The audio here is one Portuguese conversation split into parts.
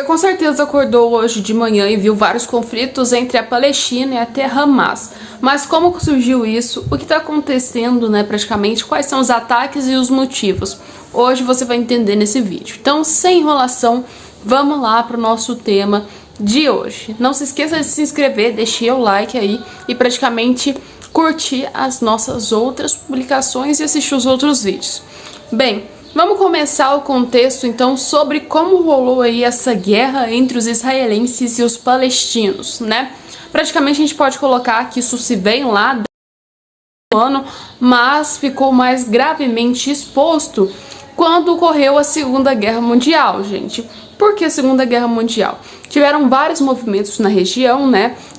Você com certeza acordou hoje de manhã e viu vários conflitos entre a Palestina e até Hamas. Mas como surgiu isso? O que está acontecendo, praticamente? Quais são os ataques e os motivos? Hoje você vai entender nesse vídeo. Então, sem enrolação, vamos lá para o nosso tema de hoje. Não se esqueça de se inscrever, deixe o like aí e praticamente curtir as nossas outras publicações e assistir os outros vídeos. Bem, vamos começar o contexto então sobre como rolou aí essa guerra entre os israelenses e os palestinos, Praticamente a gente pode colocar que isso se vem lá do ano, mas ficou mais gravemente exposto quando ocorreu a Segunda Guerra Mundial, gente. Por que a Segunda Guerra Mundial? Tiveram vários movimentos na região,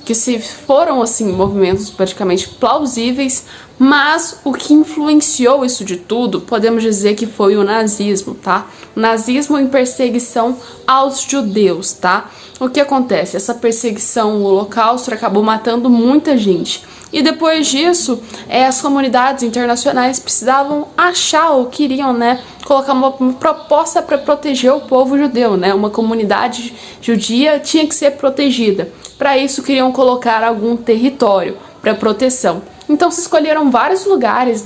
que se foram assim movimentos praticamente plausíveis, mas o que influenciou isso de tudo, podemos dizer que foi o nazismo, tá? O nazismo em perseguição aos judeus, tá? O que acontece? Essa perseguição, o Holocausto, acabou matando muita gente. E depois disso, as comunidades internacionais precisavam achar ou queriam, colocar uma proposta para proteger o povo judeu, Uma comunidade judia tinha que ser protegida. Para isso, queriam colocar algum território para proteção. Então, se escolheram vários lugares,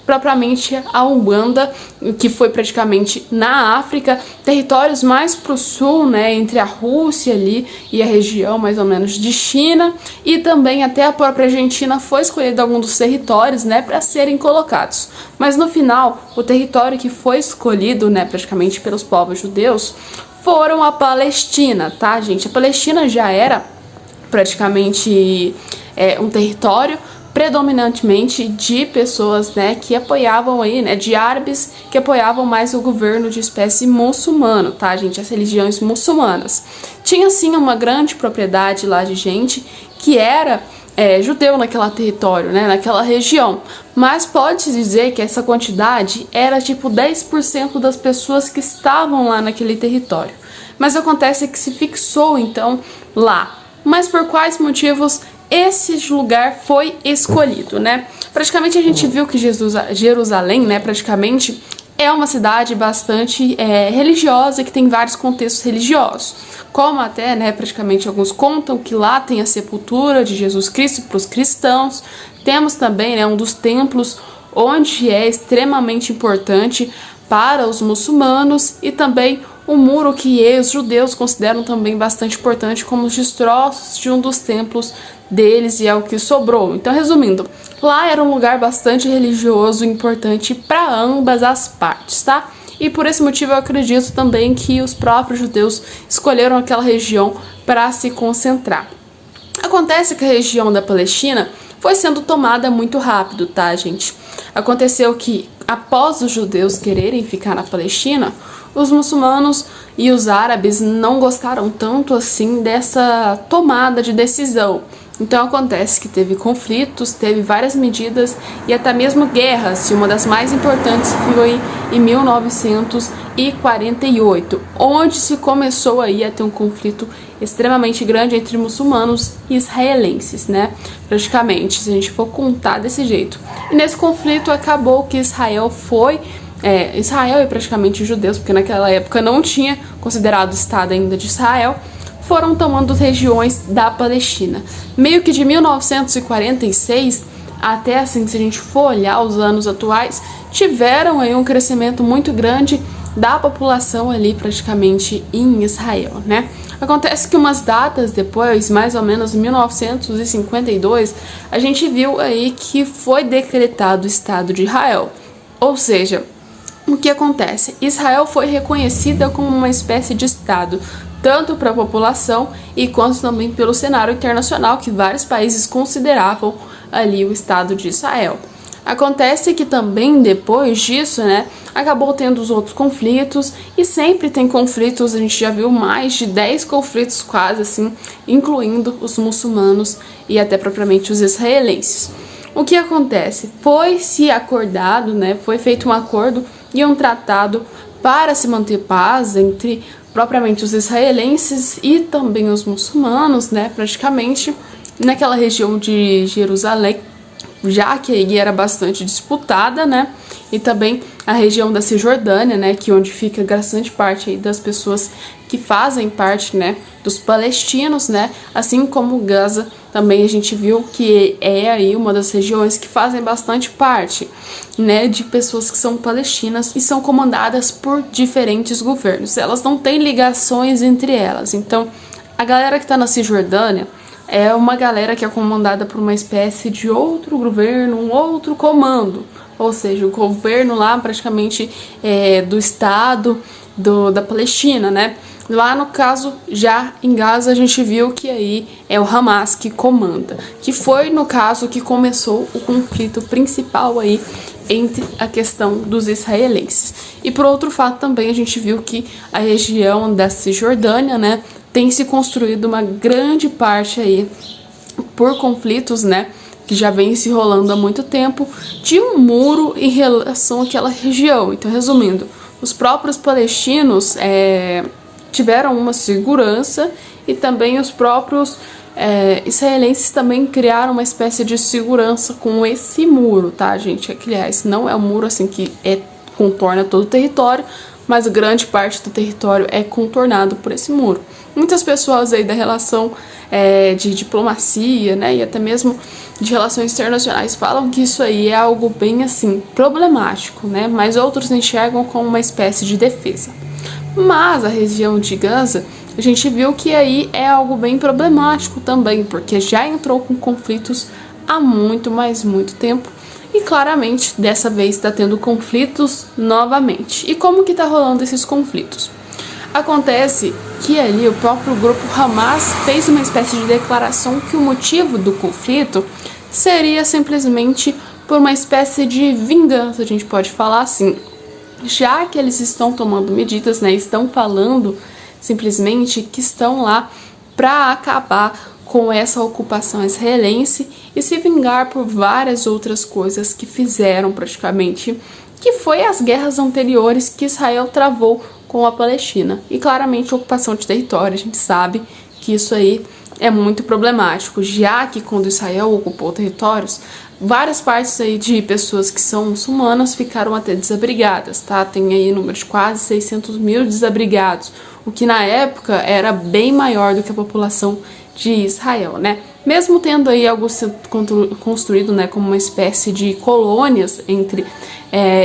propriamente a Uganda, que foi praticamente na África, territórios mais para o sul, entre a Rússia ali e a região mais ou menos de China, e também até a própria Argentina foi escolhido algum dos territórios, para serem colocados. Mas no final, o território que foi escolhido, praticamente pelos povos judeus, foram a Palestina, tá, gente? A Palestina já era praticamente um território predominantemente de pessoas, que apoiavam aí, de árabes que apoiavam mais o governo de espécie muçulmano, tá, gente? As religiões muçulmanas. Tinha, sim, uma grande propriedade lá de gente que era judeu naquele território, naquela região. Mas pode dizer que essa quantidade era tipo 10% das pessoas que estavam lá naquele território. Mas acontece que se fixou, então, lá. Mas por quais motivos esse lugar foi escolhido, Praticamente a gente viu que Jerusalém, praticamente é uma cidade bastante religiosa, que tem vários contextos religiosos. Como até, praticamente alguns contam que lá tem a sepultura de Jesus Cristo para os cristãos. Temos também, um dos templos onde é extremamente importante para os muçulmanos, e também o muro que os judeus consideram também bastante importante, como os destroços de um dos templos deles, e é o que sobrou. Então, resumindo, lá era um lugar bastante religioso e importante para ambas as partes, tá? E por esse motivo eu acredito também que os próprios judeus escolheram aquela região para se concentrar. Acontece que a região da Palestina foi sendo tomada muito rápido, tá, gente? Aconteceu que, após os judeus quererem ficar na Palestina, os muçulmanos e os árabes não gostaram tanto assim dessa tomada de decisão. Então acontece que teve conflitos, teve várias medidas e até mesmo guerras, e uma das mais importantes foi em 1948, onde se começou aí a ter um conflito extremamente grande entre muçulmanos e israelenses, praticamente, se a gente for contar desse jeito. E nesse conflito acabou que Israel e praticamente os judeus, porque naquela época não tinha considerado o Estado ainda de Israel, foram tomando regiões da Palestina. Meio que de 1946 até, assim, se a gente for olhar os anos atuais, tiveram aí um crescimento muito grande da população ali praticamente em Israel, Acontece que umas datas depois, mais ou menos 1952, a gente viu aí que foi decretado o Estado de Israel. Ou seja, o que acontece? Israel foi reconhecida como uma espécie de Estado, tanto para a população e quanto também pelo cenário internacional, que vários países consideravam ali o Estado de Israel. Acontece que também depois disso, acabou tendo os outros conflitos, e sempre tem conflitos, a gente já viu mais de 10 conflitos quase assim, incluindo os muçulmanos e até propriamente os israelenses. O que acontece? Foi se acordado, foi feito um acordo e um tratado para se manter paz entre propriamente os israelenses e também os muçulmanos, praticamente naquela região de Jerusalém, já que aí era bastante disputada, e também a região da Cisjordânia, que onde fica bastante parte aí das pessoas que fazem parte, né, dos palestinos, né, assim como Gaza também a gente viu que é aí uma das regiões que fazem bastante parte, né, de pessoas que são palestinas e são comandadas por diferentes governos. Elas não têm ligações entre elas. Então, a galera que tá na Cisjordânia é uma galera que é comandada por uma espécie de outro governo, um outro comando. Ou seja, o governo lá praticamente do Estado da Palestina, né? Lá no caso, já em Gaza, a gente viu que aí é o Hamas que comanda. Que foi, no caso, que começou o conflito principal aí entre a questão dos israelenses. E por outro fato também a gente viu que a região da Cisjordânia, né, tem se construído uma grande parte aí por conflitos, né, que já vem se rolando há muito tempo, de um muro em relação àquela região. Então, resumindo, os próprios palestinos tiveram uma segurança e também os próprios israelenses também criaram uma espécie de segurança com esse muro, tá, gente? Aliás, não é um muro assim que contorna todo o território, mas grande parte do território é contornado por esse muro. Muitas pessoas aí da relação de diplomacia, né, e até mesmo de relações internacionais falam que isso aí é algo bem assim problemático, né, mas outros enxergam como uma espécie de defesa. Mas a região de Gaza, a gente viu que aí é algo bem problemático também, porque já entrou com conflitos há muito, mas muito tempo. E claramente, dessa vez está tendo conflitos novamente. E como que tá rolando esses conflitos? Acontece que ali o próprio grupo Hamas fez uma espécie de declaração que o motivo do conflito seria simplesmente por uma espécie de vingança, a gente pode falar assim. Já que eles estão tomando medidas, né, estão falando simplesmente que estão lá para acabar com essa ocupação israelense e se vingar por várias outras coisas que fizeram praticamente, que foi as guerras anteriores que Israel travou com a Palestina. E claramente a ocupação de território, a gente sabe que isso aí é muito problemático, já que quando Israel ocupou territórios, várias partes aí de pessoas que são muçulmanas ficaram até desabrigadas, tá? Tem aí número de quase 600 mil desabrigados, o que na época era bem maior do que a população de Israel, né? Mesmo tendo aí algo construído, né, como uma espécie de colônias entre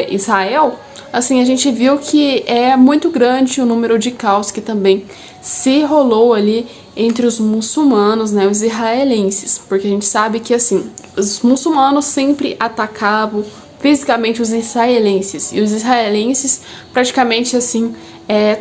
Israel, assim, a gente viu que é muito grande o número de caos que também se rolou ali entre os muçulmanos, né, os israelenses, porque a gente sabe que, assim, os muçulmanos sempre atacavam fisicamente os israelenses, e os israelenses praticamente, assim,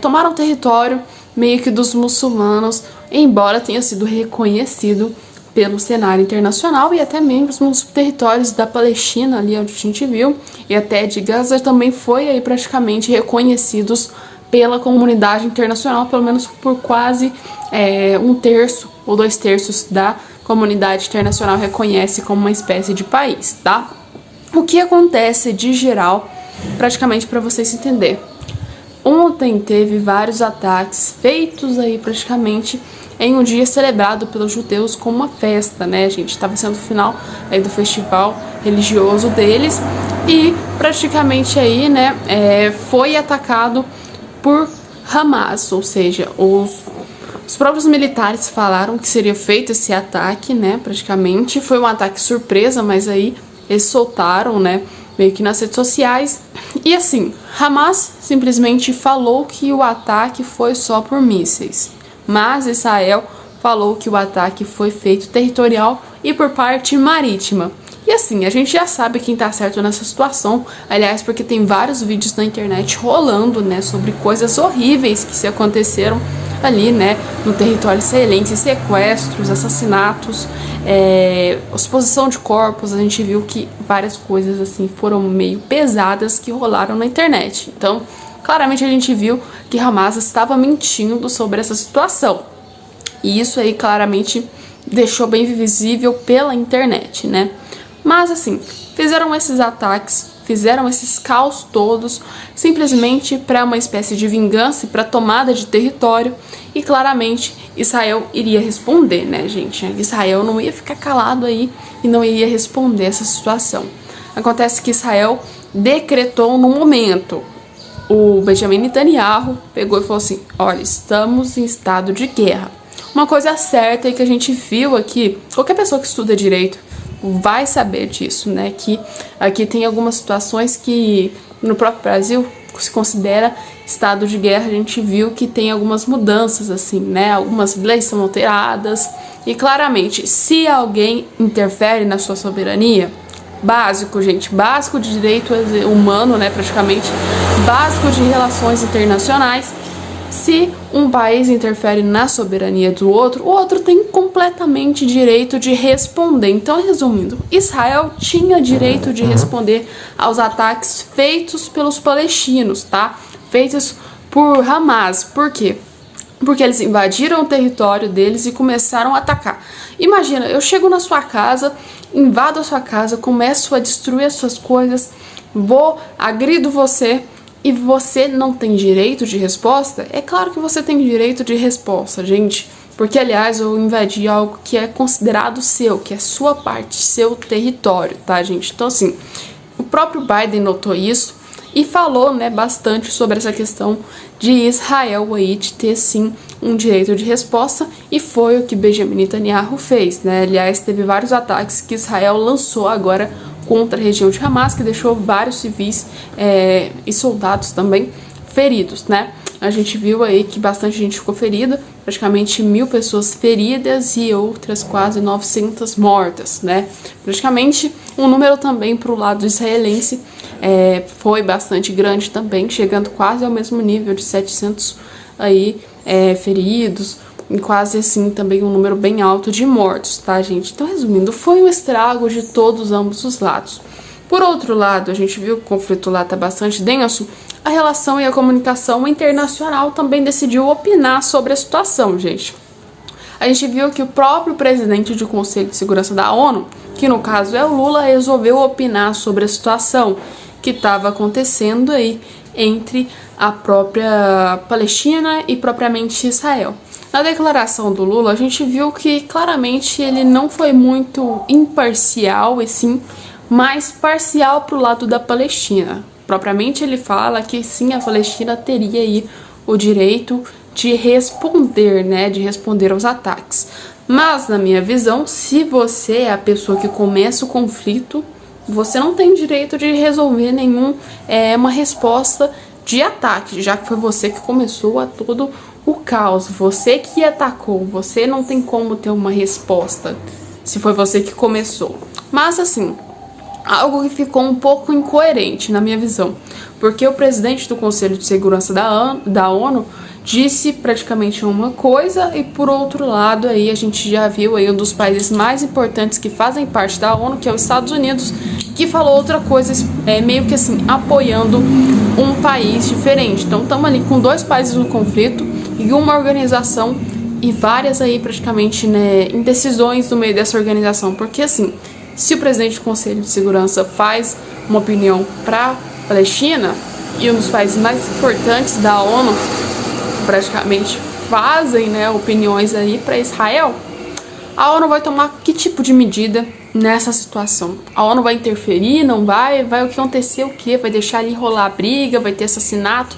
tomaram território meio que dos muçulmanos, embora tenha sido reconhecido pelo cenário internacional e até mesmo nos territórios da Palestina, ali onde a gente viu, e até de Gaza também foi aí praticamente reconhecidos pela comunidade internacional, pelo menos por quase 1/3 ou 2/3 da comunidade internacional reconhece como uma espécie de país, tá? O que acontece de geral, praticamente para vocês entenderem. Ontem teve vários ataques feitos aí praticamente em um dia celebrado pelos judeus como uma festa, né, gente? Estava sendo o final aí do festival religioso deles e praticamente aí, né, foi atacado por Hamas, ou seja, os próprios militares falaram que seria feito esse ataque, né, praticamente. Foi um ataque surpresa, mas aí eles soltaram, né, meio que nas redes sociais. E assim, Hamas simplesmente falou que o ataque foi só por mísseis, mas Israel falou que o ataque foi feito territorial e por parte marítima. E assim, a gente já sabe quem tá certo nessa situação, aliás, porque tem vários vídeos na internet rolando, né, sobre coisas horríveis que se aconteceram ali, né, no território israelense, sequestros, assassinatos, exposição de corpos. A gente viu que várias coisas assim foram meio pesadas que rolaram na internet. Então, claramente a gente viu que Hamas estava mentindo sobre essa situação. E isso aí claramente deixou bem visível pela internet, né? Mas assim, fizeram esses ataques, fizeram esses caos todos, simplesmente para uma espécie de vingança e para tomada de território. E claramente Israel iria responder, né, gente? Israel não ia ficar calado aí e não iria responder essa situação. Acontece que Israel decretou no momento o Benjamin Netanyahu pegou e falou assim: olha, estamos em estado de guerra. Uma coisa certa é que a gente viu aqui, qualquer pessoa que estuda direito vai saber disso, né? Que aqui tem algumas situações que no próprio Brasil se considera estado de guerra. A gente viu que tem algumas mudanças, assim, né? Algumas leis são alteradas e claramente, se alguém interfere na sua soberania, básico, gente, básico de direito humano, né? Praticamente básico de relações internacionais. Se um país interfere na soberania do outro, o outro tem completamente direito de responder. Então, resumindo, Israel tinha direito de responder aos ataques feitos pelos palestinos, tá? Feitos por Hamas. Por quê? Porque eles invadiram o território deles e começaram a atacar. Imagina, eu chego na sua casa, invado a sua casa, começo a destruir as suas coisas, agrido você, e você não tem direito de resposta? É claro que você tem direito de resposta, gente. Porque, aliás, eu invadi algo que é considerado seu, que é sua parte, seu território, tá, gente? Então, assim, o próprio Biden notou isso e falou, né, bastante sobre essa questão de Israel aí de ter, sim, um direito de resposta, e foi o que Benjamin Netanyahu fez, né? Aliás, teve vários ataques que Israel lançou agora contra a região de Hamas, que deixou vários civis e soldados também feridos, né? A gente viu aí que bastante gente ficou ferida, praticamente 1.000 pessoas feridas e outras quase 900 mortas, né? Praticamente um número também para o lado israelense foi bastante grande também, chegando quase ao mesmo nível de 700 aí, feridos, e quase assim também um número bem alto de mortos, tá, gente? Então, resumindo, foi um estrago de todos ambos os lados. Por outro lado, a gente viu que o conflito lá tá bastante denso, a relação e a comunicação internacional também decidiu opinar sobre a situação, gente. A gente viu que o próprio presidente do Conselho de Segurança da ONU, que no caso é o Lula, resolveu opinar sobre a situação que estava acontecendo aí entre a própria Palestina e propriamente Israel. Na declaração do Lula, a gente viu que claramente ele não foi muito imparcial, e sim mais parcial para o lado da Palestina. Propriamente ele fala que sim, a Palestina teria aí o direito de responder, né, de responder aos ataques. Mas, na minha visão, se você é a pessoa que começa o conflito, você não tem direito de resolver uma resposta de ataque, já que foi você que começou a todo o caos, você que atacou, você não tem como ter uma resposta se foi você que começou. Mas assim, algo que ficou um pouco incoerente na minha visão, porque o presidente do Conselho de Segurança da ONU disse praticamente uma coisa e por outro lado aí a gente já viu aí um dos países mais importantes que fazem parte da ONU, que é os Estados Unidos, que falou outra coisa, meio que assim, apoiando um país diferente. Então estamos ali com dois países no conflito e uma organização e várias aí praticamente, né, indecisões no meio dessa organização, porque assim, se o presidente do Conselho de Segurança faz uma opinião para a Palestina e um dos países mais importantes da ONU praticamente fazem, né, opiniões aí para Israel, a ONU vai tomar que tipo de medida nessa situação? A ONU vai interferir? Não vai? Vai acontecer o quê? Vai deixar ali rolar briga? Vai ter assassinato?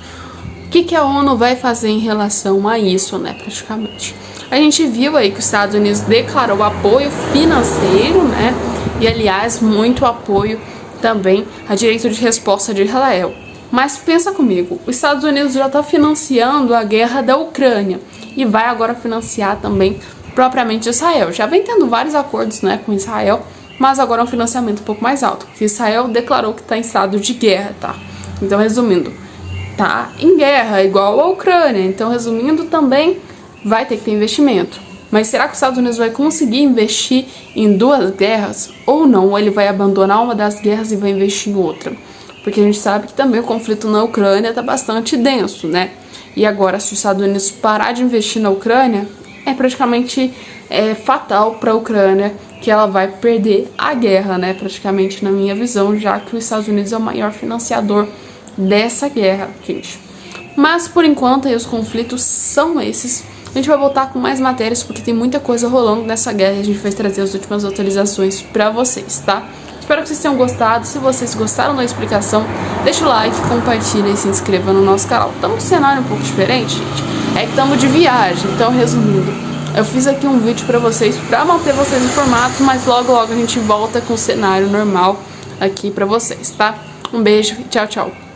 O que a ONU vai fazer em relação a isso, né, praticamente? A gente viu aí que os Estados Unidos declarou apoio financeiro, né, e aliás, muito apoio também a direito de resposta de Israel. Mas pensa comigo, os Estados Unidos já está financiando a guerra da Ucrânia e vai agora financiar também propriamente Israel. Já vem tendo vários acordos, né, com Israel, mas agora é um financiamento um pouco mais alto, porque Israel declarou que está em estado de guerra, tá? Então, resumindo, tá em guerra, igual a Ucrânia. Então, resumindo, também vai ter que ter investimento. Mas será que os Estados Unidos vai conseguir investir em duas guerras ou não? Ou ele vai abandonar uma das guerras e vai investir em outra? Porque a gente sabe que também o conflito na Ucrânia está bastante denso, né? E agora, se os Estados Unidos parar de investir na Ucrânia, é praticamente fatal para a Ucrânia, que ela vai perder a guerra, né? Praticamente, na minha visão, já que os Estados Unidos é o maior financiador dessa guerra, gente. Mas, por enquanto, aí, os conflitos são esses. A gente vai voltar com mais matérias, porque tem muita coisa rolando nessa guerra e a gente vai trazer as últimas atualizações para vocês, tá? Espero espero que vocês tenham gostado. Se vocês gostaram da explicação, deixa o like, compartilha e se inscreva no nosso canal. Estamos com um cenário um pouco diferente, gente. É que estamos de viagem, então resumindo, eu fiz aqui um vídeo pra vocês, pra manter vocês informados, mas logo a gente volta com o cenário normal aqui pra vocês, tá? Um beijo e tchau, tchau.